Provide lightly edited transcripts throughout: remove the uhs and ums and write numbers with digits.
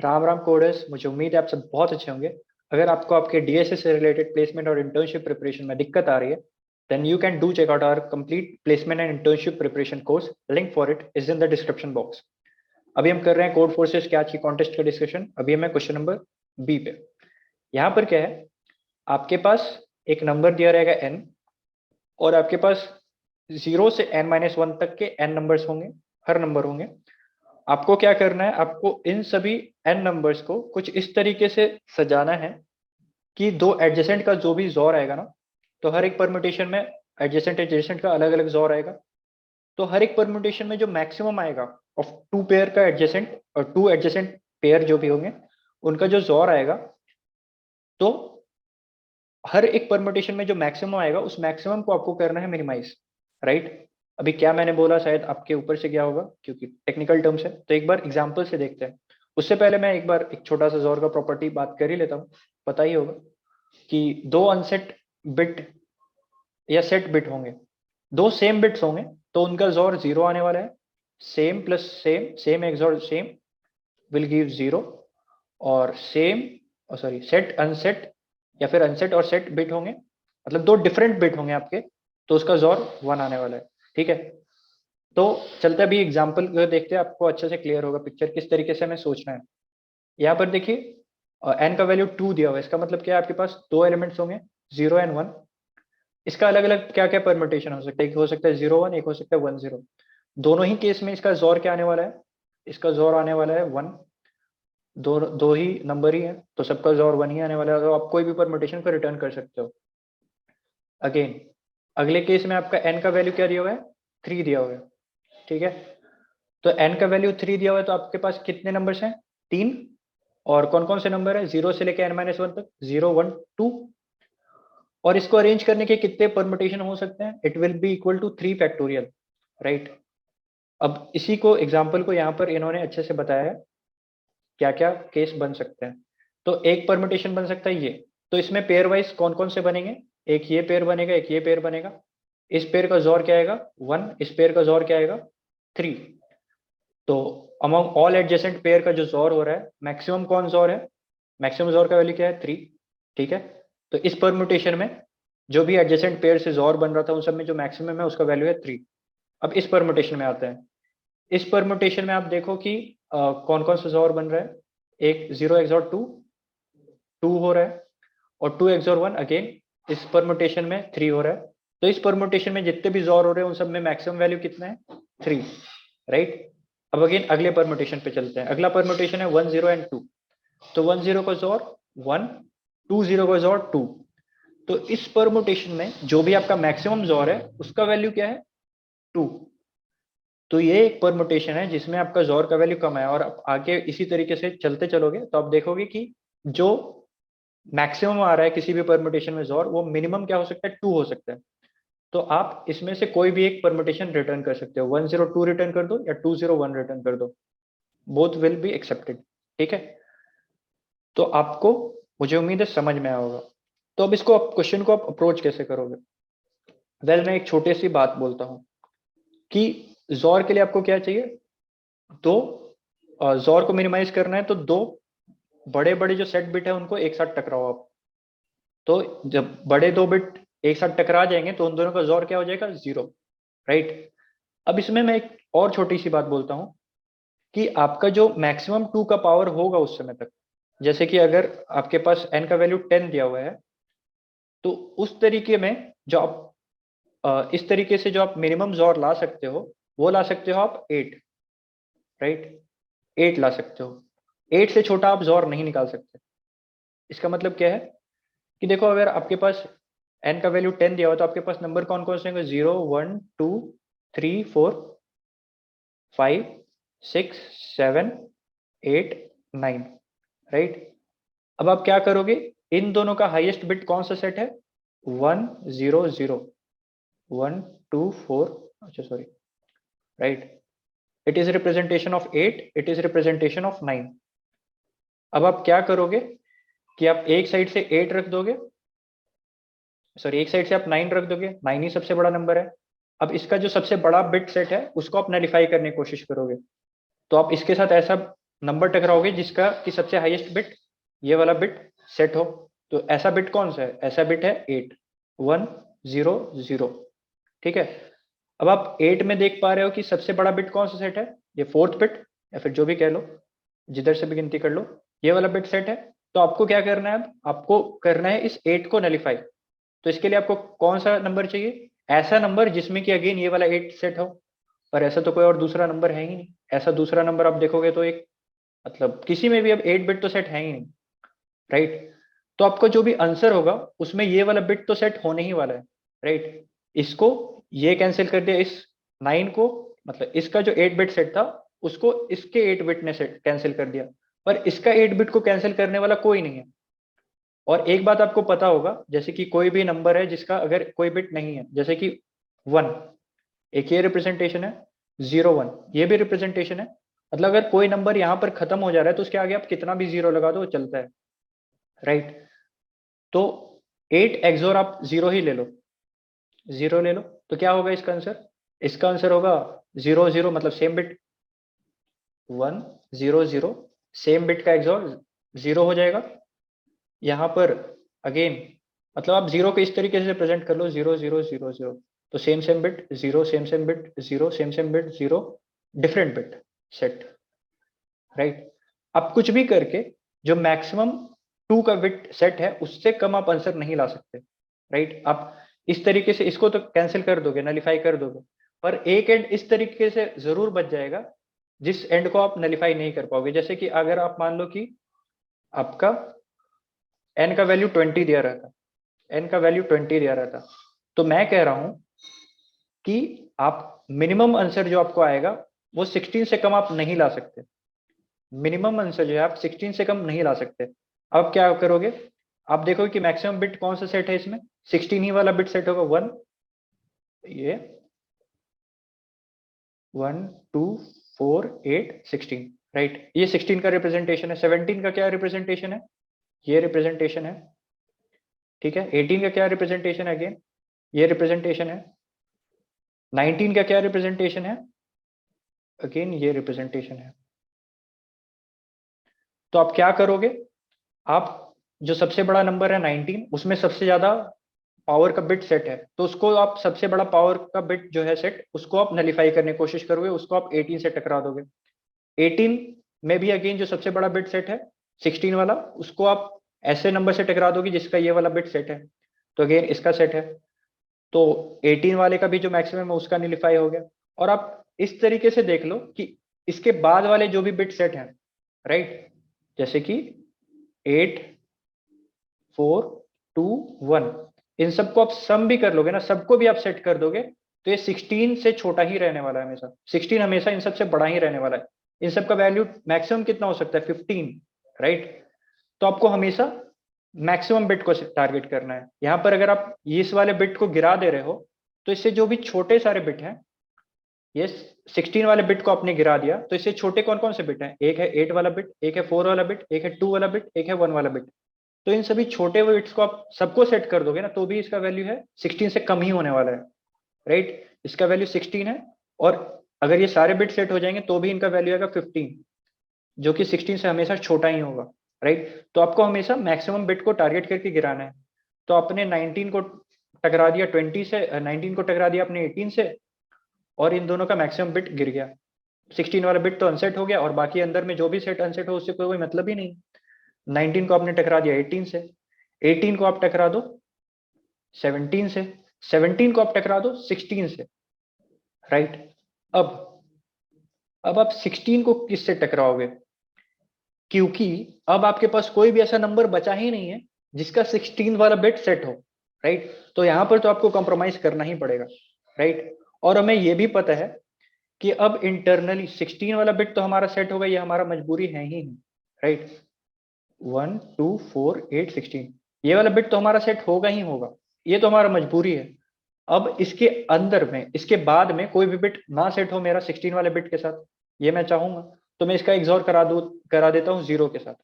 Ram Ram coders, मुझे उम्मीद है आप सब बहुत अच्छे होंगे। अगर आपको आपके डीएसए से रिलेटेड प्लेसमेंट और इंटर्नशिप प्रिपरेशन में दिक्कत आ रही है, then you can do check out our complete placement and internship preparation course. Link for it is in the description box. अभी हम कर रहे हैं कोड फोर्सेस के आज की कॉन्टेस्ट का डिस्कशन। अभी हमें क्वेश्चन नंबर बी पे। यहाँ पर क्या है, आपके पास एक नंबर दिया रहेगा n, और आपके पास 0 से n-1 तक के n नंबर्स होंगे, हर नंबर होंगे। आपको क्या करना है, आपको इन सभी n नंबर्स को कुछ इस तरीके से सजाना है कि दो एडजेसेंट का जो भी जोर आएगा ना, तो हर एक परम्यूटेशन में एडजेसेंट एडजेसेंट का अलग अलग जोर आएगा। तो हर एक परम्यूटेशन में जो मैक्सिमम आएगा ऑफ टू पेयर का एडजेसेंट और टू एडजेसेंट पेयर जो भी होंगे, उनका जो जोर आएगा, तो हर एक परम्यूटेशन में जो मैक्सिमम आएगा उस मैक्सिमम को आपको करना है मिनिमाइज। राइट। अभी क्या मैंने बोला शायद आपके ऊपर से गया होगा क्योंकि टेक्निकल टर्म्स है, तो एक बार एग्जांपल से देखते हैं। उससे पहले मैं एक बार एक छोटा सा जोर का प्रॉपर्टी बात कर ही लेता हूँ। पता ही होगा कि दो अनसेट बिट या सेट बिट होंगे, दो सेम बिट्स होंगे, तो उनका जोर जीरो आने वाला है। Same plus same, same XOR same will give zero. और सेम, सॉरी, सेट अनसेट या फिर अनसेट और सेट बिट होंगे, मतलब दो डिफरेंट बिट होंगे आपके, तो उसका जोर वन आने वाला है। ठीक है, तो चलते अभी एग्जाम्पल देखते हैं, आपको अच्छे से क्लियर होगा पिक्चर किस तरीके से हमें सोचना है। यहाँ पर देखिए, एन का वैल्यू 2 दिया हुआ है। इसका मतलब क्या है, आपके पास दो एलिमेंट्स होंगे 0 एंड 1। इसका अलग अलग क्या क्या परम्यूटेशन हो सकता है, एक हो सकता है 0 1, एक हो सकता है 1 0। दोनों ही केस में इसका जोर क्या आने वाला है, इसका जोर आने वाला है 1। दो दो ही नंबर ही है तो सबका जोर 1 ही आने वाला है, तो आप कोई भी परम्यूटेशन को रिटर्न कर सकते हो। अगेन अगले केस में आपका n का वैल्यू क्या दिया हुआ है, 3 दिया हुआ है। ठीक है, तो n का वैल्यू 3 दिया हुआ है, तो आपके पास कितने नंबर्स हैं, 3। और कौन कौन से नंबर है, 0 से लेकर n-1 तक, 0 1 2। और इसको अरेंज करने के कितने परम्यूटेशन हो सकते हैं, it will be equal to 3 factorial. Right. अब इसी को एग्जाम्पल को यहाँ पर इन्होंने अच्छे से बताया है क्या क्या केस बन सकते हैं। तो एक परम्यूटेशन बन सकता है ये, तो इसमें पेयर वाइज कौन कौन से बनेंगे, एक ये पेयर बनेगा, एक ये पेयर बनेगा। इस पेयर का जोर क्या आएगा, 1। इस पेयर का जोर क्या आएगा, 3। तो अमॉन्ग ऑल एडजेसेंट पेयर का जो जोर हो रहा है, मैक्सिमम कौन जोर है, मैक्सिमम जोर का वैल्यू क्या है, 3। ठीक है, तो इस परम्यूटेशन में जो भी एडजेसेंट पेयर से जोर बन रहा था उन सब में जो मैक्सिमम है उसका वैल्यू है 3। अब इस परम्यूटेशन में आते हैं। इस परम्यूटेशन में आप देखो कि कौन कौन सा जोर बन रहा है। एक 0 एक्सॉर 2, 2 हो रहा है, और 2 एक्सॉर 1 अगेन इस परम्यूटेशन में 3 हो रहा है। तो इस परम्यूटेशन में जितने भी जोर हो रहे हैं उन सब में मैक्सिमम वैल्यू कितना है, 3। राइट। अब अगेन अगले परम्यूटेशन पे चलते हैं। अगला परम्यूटेशन है 1 0 एंड 2। तो 1 0 का जोर 1, 2 0 का जोर 2। तो इस परम्यूटेशन में जो भी आपका मैक्सिमम जोर है उसका वैल्यू क्या है, 2। तो ये एक परम्यूटेशन है जिसमें आपका जोर का वैल्यू कम है, और आप आगे इसी तरीके से चलते चलोगे तो आप देखोगे कि जो मैक्सिमम आ रहा है किसी भी परम्यूटेशन में जोर, वो मिनिमम क्या हो सकता है, 2 हो सकता है। तो आप इसमें से कोई भी एक परम्यूटेशन रिटर्न कर सकते हो, 1 0 2 रिटर्न कर दो या 2 0 1 रिटर्न कर दो, बोथ विल बी एक्सेप्टेड। ठीक है, तो आपको, मुझे उम्मीद है समझ में आया होगा। तो अब इसको क्वेश्चन को आप अप्रोच कैसे करोगे। मैं एक छोटी सी बात बोलता हूँ कि जोर के लिए आपको क्या चाहिए, दो, जोर को मिनिमाइज करना है तो दो बड़े बड़े जो सेट बिट है उनको एक साथ टकराओ आप। तो जब बड़े दो बिट एक साथ टकरा जाएंगे तो उन दोनों का जोर क्या हो जाएगा, 0। राइट। अब इसमें मैं एक और छोटी सी बात बोलता हूँ कि आपका जो मैक्सिमम 2 का पावर होगा उस समय तक, जैसे कि अगर आपके पास n का वैल्यू 10 दिया हुआ है, तो उस तरीके में जो आप इस तरीके से जो आप मिनिमम जोर ला सकते हो वो ला सकते हो आप 8। राइट, 8 ला सकते हो। 8 से छोटा आप जोर नहीं निकाल सकते। इसका मतलब क्या है कि देखो, अगर आपके पास n का वैल्यू 10 दिया हुआ तो आपके पास नंबर कौन कौन से होंगे, 0 1 2 3 4 5 6 7 8 9। राइट। अब आप क्या करोगे, इन दोनों का हाईएस्ट बिट कौन सा सेट है, 1 0 0 1 2 4, अच्छा sorry, right, it is representation of 8, it is representation of 9। अब आप क्या करोगे कि आप एक साइड से 8 रख दोगे, सॉरी, एक साइड से आप 9 रख दोगे, 9 ही सबसे बड़ा नंबर है। अब इसका जो सबसे बड़ा बिट सेट है उसको आप नलिफाई करने की कोशिश करोगे। तो आप इसके साथ ऐसा नंबर टकराओगे जिसका कि सबसे हाईएस्ट बिट ये वाला बिट सेट हो। तो ऐसा बिट कौन सा है? ऐसा बिट है 8 1 0 0। ठीक है, अब आप 8 में देख पा रहे हो कि सबसे बड़ा बिट कौन सा सेट है? ये फोर्थ बिट, या फिर जो भी कह लो, जिधर से भी गिनती कर लो, ये वाला बिट सेट है। तो आपको क्या करना है? अब आपको करना है इस 8 को नलीफाई। तो इसके लिए आपको कौन सा नंबर चाहिए? ऐसा नंबर जिसमें कि अगेन ये वाला 8 सेट हो। पर ऐसा तो कोई और दूसरा नंबर है ही नहीं। ऐसा दूसरा नंबर आप देखोगे तो एक, मतलब किसी में भी अब 8 बिट तो सेट है ही नहीं, राइट? तो आपका जो भी आंसर होगा उसमें ये वाला बिट तो सेट होने ही वाला है, राइट? इसको ये कैंसिल कर दिया, इस 9 को, मतलब इसका जो 8 बिट सेट था उसको इसके 8 बिट ने सेट कैंसिल कर दिया, पर इसका 8 बिट को कैंसिल करने वाला कोई नहीं है। और एक बात आपको पता होगा, जैसे कि कोई भी नंबर है जिसका अगर कोई बिट नहीं है, जैसे कि 1, एक ये रिप्रेजेंटेशन है, 0 1 ये भी रिप्रेजेंटेशन है। मतलब अगर कोई नंबर यहाँ पर खत्म हो जा रहा है तो उसके आगे आप कितना भी जीरो लगा दो वो चलता है, राइट? तो 8 एक्सोर आप 0 ही ले लो, 0 ले लो, तो क्या होगा इसका आंसर? इसका आंसर होगा 0 0, मतलब सेम बिट 1 0 0, सेम बिट का एक्सोर 0 हो जाएगा। यहाँ पर अगेन, मतलब आप 0 को इस तरीके से प्रेजेंट कर लो, 0 0 0 0, तो same same bit 0, same same bit 0, same same bit 0, different bit set, right? अब कुछ भी करके जो मैक्सिमम 2 का बिट सेट है उससे कम आप आंसर नहीं ला सकते, राइट? आप इस तरीके से इसको तो कैंसिल कर दोगे, नलीफाई कर दोगे, पर एक एंड इस तरीके से जरूर बच जाएगा जिस एंड को आप नलीफाई नहीं कर पाओगे। जैसे कि अगर आप मान लो कि आपका n का वैल्यू 20 दिया रहता, n का वैल्यू 20 दिया रहता, तो मैं कह रहा हूं कि आप मिनिमम आंसर जो आपको आएगा वो 16 से कम आप नहीं ला सकते। मिनिमम आंसर जो है आप 16 से कम नहीं ला सकते। अब क्या करोगे? आप देखोगे कि मैक्सिमम बिट कौन सा सेट है इसमें? 16 ही वाला बिट सेट होगा। 1, ये 1 2 4 8 16, राइट? ये 16 का रिप्रेजेंटेशन है। 17 का क्या रिप्रेजेंटेशन है? ये रिप्रेजेंटेशन है, ठीक है? 18 का क्या रिप्रेजेंटेशन है? अगेन ये रिप्रेजेंटेशन है। 19 का क्या रिप्रेजेंटेशन है? अगेन ये रिप्रेजेंटेशन है। तो आप क्या करोगे? आप जो सबसे बड़ा नंबर है 19, उसमें सबसे ज्यादा पावर का बिट सेट है, तो उसको आप सबसे बड़ा पावर का बिट जो है सेट, उसको आप नलीफाई करने की कोशिश करोगे, उसको आप 18 से टकरा दोगे। 18 में भी अगेन जो सबसे बड़ा बिट सेट है 16 वाला, उसको आप ऐसे नंबर से टकरा दोगे जिसका ये वाला बिट सेट है, तो अगेन इसका सेट है। तो 18 वाले का भी जो मैक्सिमम है उसका नलीफाई हो गया। और आप इस तरीके से देख लो कि इसके बाद वाले जो भी बिट सेट हैं, राइट, जैसे कि 8 4 2 1, इन सबको आप सम भी कर लोगे ना, सबको भी आप सेट कर दोगे, तो ये 16 से छोटा ही रहने वाला है हमेशा। 16 हमेशा इन सबसे बड़ा ही रहने वाला है। इन सब का वैल्यू मैक्सिमम कितना हो सकता है? 15, राइट? तो आपको हमेशा मैक्सिमम बिट को टारगेट करना है। यहाँ पर अगर आप इस वाले बिट को गिरा दे रहे हो, तो इससे जो भी छोटे सारे बिट हैं, ये 16 वाले बिट को आपने गिरा दिया, तो इससे छोटे कौन कौन से बिट हैं? एक है 8 वाला बिट, एक है 4 वाला बिट, एक है 2 वाला बिट, एक है 1 वाला बिट। तो इन सभी छोटे बिट्स को आप सबको सेट कर दोगे ना, तो भी इसका वैल्यू है 16 से कम ही होने वाला है, राइट? इसका वैल्यू 16 है, और अगर ये सारे बिट सेट हो जाएंगे तो भी इनका वैल्यू आएगा 15, जो कि 16 से हमेशा छोटा ही होगा, राइट? तो आपको हमेशा मैक्सिमम बिट को टारगेट करके गिराना है। तो आपने 19 को टकरा दिया 20 से, 19 को टकरा दिया आपने 18 से, और इन दोनों का मैक्सिमम बिट गिर गया। 16 वाला बिट तो अनसेट हो गया, और बाकी अंदर में जो भी सेट अनसेट हो उससे कोई मतलब ही नहीं। 19 को आपने टकरा दिया 18 से, 18 को आप टकरा दो 17 से, 17 को आप टकरा दो 16 से, राइट? अब आप 16 को किससे टकराओगे? क्योंकि अब आपके पास कोई भी ऐसा नंबर बचा ही नहीं है जिसका 16 वाला बिट सेट हो, राइट? तो यहां पर तो आपको कॉम्प्रोमाइज करना ही पड़ेगा, राइट? और हमें यह भी पता है कि अब इंटरनली 16 वाला बिट तो हमारा सेट होगा, ये हमारा मजबूरी है ही, राइट? 1 2 4 8 16, ये वाला बिट तो हमारा सेट होगा ही होगा, ये तो हमारा मजबूरी है। अब इसके अंदर में, इसके बाद में कोई भी बिट ना सेट हो मेरा 16 वाले बिट के साथ, ये मैं चाहूंगा, तो मैं इसका एक्सॉर करा देता हूँ 0 के साथ,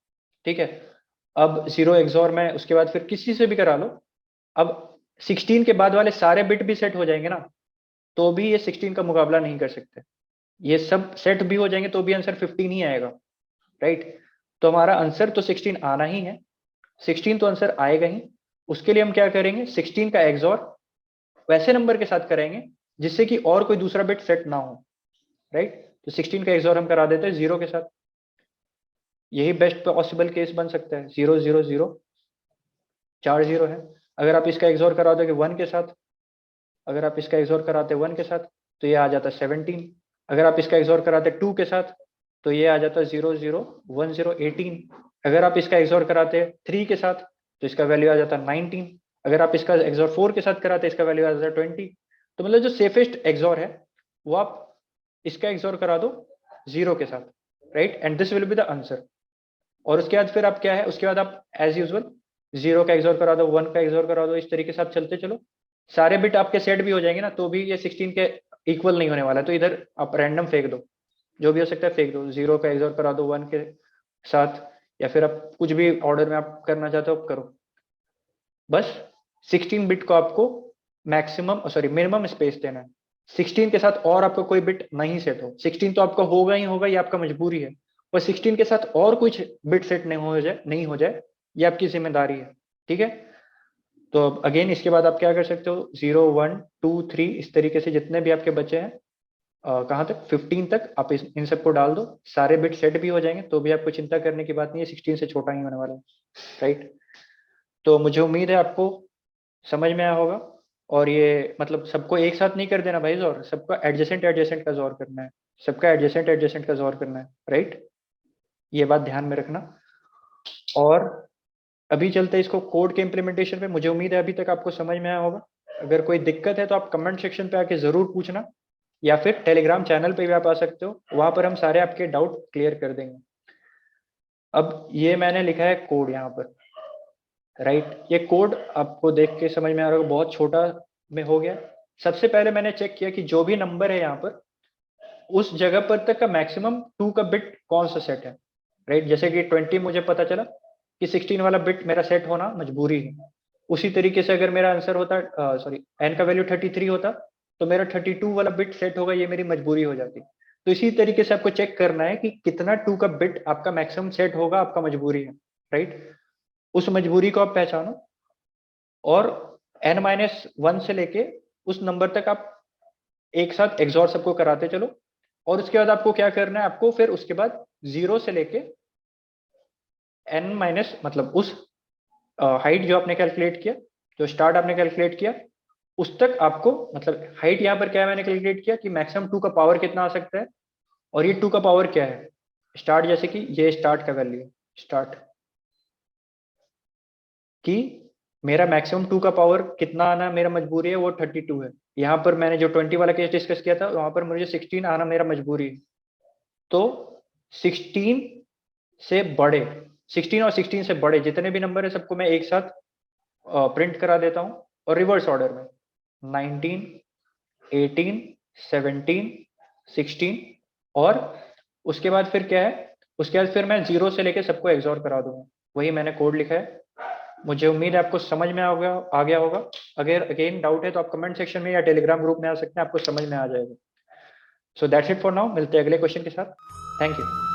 ठीक है? अब 0 एक्सॉर मैं उसके बाद फिर किसी से भी करा लो, अब 16 के बाद वाले सारे बिट भी सेट हो जाएंगे ना, तो भी ये 16 का मुकाबला नहीं कर सकते। ये सब सेट भी हो जाएंगे तो भी आंसर 15 ही आएगा, राइट। तो हमारा आंसर तो 16 आना ही है, 16 तो आंसर आएगा ही। उसके लिए हम क्या करेंगे, 16 का एक्सॉर वैसे नंबर के साथ करेंगे जिससे कि और कोई दूसरा बिट सेट ना हो, राइट। तो 16 का एक्सॉर हम करा देते हैं 0 के साथ, यही बेस्ट पॉसिबल केस बन सकता है। 0 0 0, 4 0 है। अगर आप इसका एक्सॉर करा दोगे 1 के साथ, अगर आप इसका एक्सॉर कराते 1 के साथ तो ये आ जाता 17। अगर आप इसका एक्सॉर कराते 2 के साथ तो ये आ जाता 0 0 1 0 18। अगर आप इसका एक्सॉर कराते 3 के साथ तो इसका वैल्यू आ जाता 19। अगर आप इसका एक्सॉर 4 के साथ कराते इसका वैल्यू आ जाता 20। तो मतलब जो सेफेस्ट एक्सॉर है वो आप इसका एक्सॉर करा दो 0 के साथ, right, and this will be the answer. और उसके बाद फिर आप क्या है, उसके बाद आप एज यूजुअल 0 का एक्सॉर करा दो, 1 का एक्सॉर करा दो, इस तरीके से आप चलते चलो। सारे बिट आपके सेट भी हो जाएंगे ना, तो भी ये 16 के इक्वल नहीं होने वाला, तो इधर आप रैंडम फेंक दो, जो भी हो सकता है फेंक दो। 0 का एक्सॉर करा दो 1 के साथ, या फिर आप कुछ भी ऑर्डर में आप करना चाहते हो करो। बस 16 बिट को आपको मैक्सिमम सॉरी मिनिमम स्पेस देना है। 16 के साथ और आपका कोई बिट नहीं सेट हो, 16 तो आपका होगा ही होगा, ये आपका मजबूरी है। और 16 के साथ और कुछ बिट सेट नहीं हो जाए ये आपकी जिम्मेदारी है, ठीक है। तो अगेन इसके बाद आप क्या कर सकते हो, 0 1 2 3 इस तरीके से जितने भी आपके बचे हैं, कहाँ तक 15 तक आप इन सबको डाल दो, सारे बिट सेट भी हो जाएंगे, तो भी आपको चिंता करने की बात नहीं है, 16 से छोटा ही होने वाला है, राइट। तो मुझे उम्मीद है आपको समझ में आया होगा। और ये मतलब सबको एक साथ नहीं कर देना भाई जोर, सबका एडजेसेंट एडजेसेंट का जोर करना है, सबका एडजेसेंट एडजेसेंट का जोर करना है, राइट। ये बात ध्यान में रखना। और अभी चलते हैं इसको कोड के इम्प्लीमेंटेशन पे। मुझे उम्मीद है अभी तक आपको समझ में आया होगा। अगर कोई दिक्कत है तो आप कमेंट सेक्शन पे आके जरूर पूछना, या फिर टेलीग्राम चैनल पे भी आप आ सकते हो, वहां पर हम सारे आपके डाउट क्लियर कर देंगे। अब ये मैंने लिखा है कोड यहाँ पर, राइट। ये कोड आपको देख के समझ में आ रहा होगा बहुत छोटा में हो गया। सबसे पहले मैंने चेक किया कि जो भी नंबर है यहाँ पर उस जगह पर तक का मैक्सिमम 2 का बिट कौन सा सेट है, राइट। जैसे कि 20 मुझे पता चला कि 16 वाला बिट मेरा सेट होना मजबूरी है। उसी तरीके से अगर मेरा आंसर होता सॉरी एन का वैल्यू 33 होता तो मेरा 32 वाला बिट सेट होगा, ये मेरी मजबूरी हो जाती। तो इसी तरीके से आपको चेक करना है कि कितना 2 का बिट आपका मैक्सिमम सेट होगा, आपका मजबूरी है, राइट। उस मजबूरी को आप पहचानो और n-1 से लेके उस नंबर तक आप एक साथ एक्सॉर सबको कराते चलो। और उसके बाद आपको क्या करना है, आपको फिर उसके बाद 0 से लेके n- मतलब उस हाइट जो आपने कैलकुलेट किया, जो स्टार्ट आपने कैलकुलेट किया, उस तक आपको मतलब हाइट यहाँ पर क्या है मैंने कैलकुलेट किया कि मैक्सिमम 2 का पावर कितना आ सकता है, और ये 2 का पावर क्या है स्टार्ट, जैसे कि ये स्टार्ट का वैल्यू है, स्टार्ट कि मेरा मैक्सिमम 2 का पावर कितना आना मेरा मजबूरी है, वो 32 है। यहाँ पर मैंने जो 20 वाला केस डिस्कस किया था वहां पर मुझे 16 आना मेरा मजबूरी है। तो 16 से बड़े, 16 और 16 से बड़े जितने भी नंबर है सबको मैं एक साथ प्रिंट करा देता हूँ, और रिवर्स ऑर्डर में 19 18 17 16। और उसके बाद फिर क्या है, उसके बाद फिर मैं 0 से लेके सबको एक्सॉर करा दूंगा। वही मैंने कोड लिखा है। मुझे उम्मीद है आपको समझ में आ गया होगा। अगर अगेन डाउट है तो आप कमेंट सेक्शन में या टेलीग्राम ग्रुप में आ सकते हैं, आपको समझ में आ जाएगा। So that's it for now, मिलते हैं अगले क्वेश्चन के साथ। Thank you.